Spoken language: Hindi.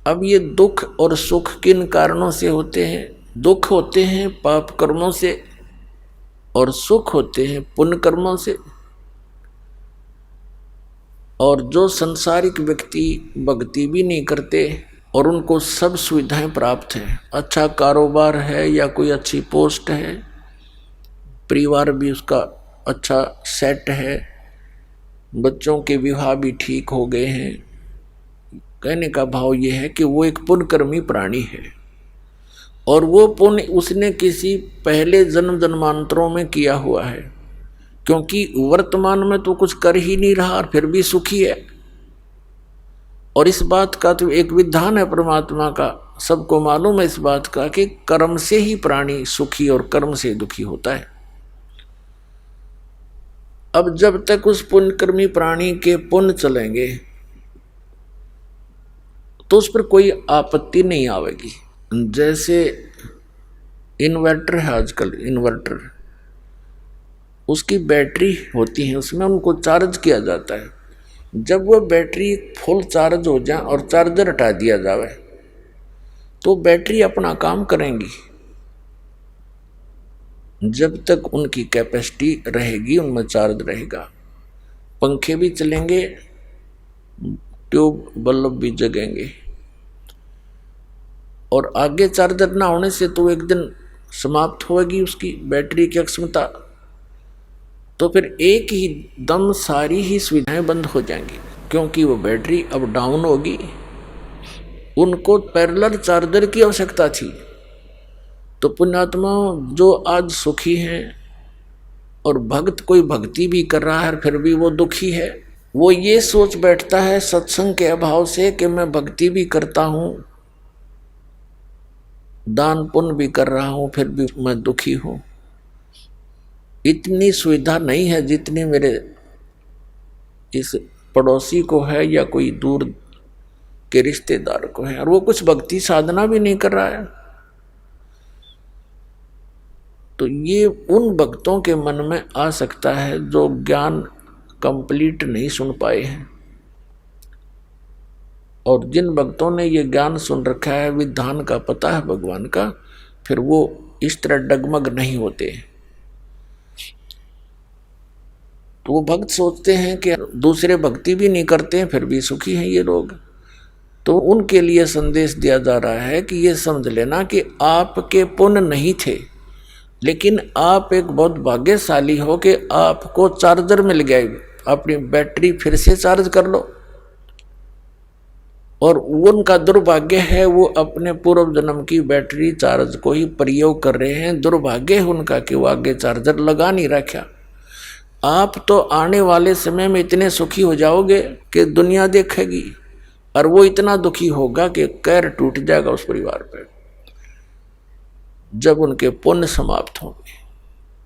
अब ये दुख और सुख किन कारणों से होते हैं? दुख होते हैं पाप कर्मों से और सुख होते हैं पुण्य कर्मों से। और जो संसारिक व्यक्ति भक्ति भी नहीं करते और उनको सब सुविधाएं प्राप्त हैं, अच्छा कारोबार है या कोई अच्छी पोस्ट है, परिवार भी उसका अच्छा सेट है, बच्चों के विवाह भी ठीक हो गए हैं, कहने का भाव यह है कि वो एक पुण्यकर्मी प्राणी है और वो पुण्य उसने किसी पहले जन्म जन्मांतरों में किया हुआ है, क्योंकि वर्तमान में तो कुछ कर ही नहीं रहा और फिर भी सुखी है। और इस बात का तो एक विधान है परमात्मा का, सबको मालूम है इस बात का कि कर्म से ही प्राणी सुखी और कर्म से दुखी होता है। अब जब तक उस पुण्यकर्मी प्राणी के पुण्य चलेंगे तो उस पर कोई आपत्ति नहीं आवेगी। जैसे इन्वर्टर है आजकल, इन्वर्टर उसकी बैटरी होती है, उसमें उनको चार्ज किया जाता है। जब वह बैटरी फुल चार्ज हो जाए और चार्जर हटा दिया जाए तो बैटरी अपना काम करेंगी। जब तक उनकी कैपेसिटी रहेगी उनमें चार्ज रहेगा, पंखे भी चलेंगे, ट्यूब बल्ब भी जगेंगे। और आगे चार्जर ना होने से तो एक दिन समाप्त होगी उसकी बैटरी की क्षमता, तो फिर एक ही दम सारी ही सुविधाएं बंद हो जाएंगी, क्योंकि वो बैटरी अब डाउन होगी। उनको पैरेलल चार्जर की आवश्यकता थी। तो पुण्यात्मा जो आज सुखी हैं और भक्त कोई भक्ति भी कर रहा है फिर भी वो दुखी है, वो ये सोच बैठता है सत्संग के अभाव से कि मैं भक्ति भी करता हूं, दान पुण्य भी कर रहा हूं, फिर भी मैं दुखी हूं। इतनी सुविधा नहीं है जितनी मेरे इस पड़ोसी को है या कोई दूर के रिश्तेदार को है, और वो कुछ भक्ति साधना भी नहीं कर रहा है। तो ये उन भक्तों के मन में आ सकता है जो ज्ञान कंप्लीट नहीं सुन पाए हैं। और जिन भक्तों ने ये ज्ञान सुन रखा है, विधान का पता है भगवान का, फिर वो इस तरह डगमग नहीं होते। तो वो भक्त सोचते हैं कि दूसरे भक्ति भी नहीं करते हैं फिर भी सुखी हैं ये लोग। तो उनके लिए संदेश दिया जा रहा है कि ये समझ लेना कि आपके पुण्य नहीं थे, लेकिन आप एक बहुत भाग्यशाली हो कि आपको चार्जर मिल गया, अपनी बैटरी फिर से चार्ज कर लो। और उनका दुर्भाग्य है वो अपने पूर्व जन्म की बैटरी चार्ज को ही प्रयोग कर रहे हैं। दुर्भाग्य है उनका कि वो आगे चार्जर लगा नहीं रखा। आप तो आने वाले समय में इतने सुखी हो जाओगे कि दुनिया देखेगी, और वो इतना दुखी होगा कि कहर टूट जाएगा उस परिवार पर जब उनके पुण्य समाप्त होंगे।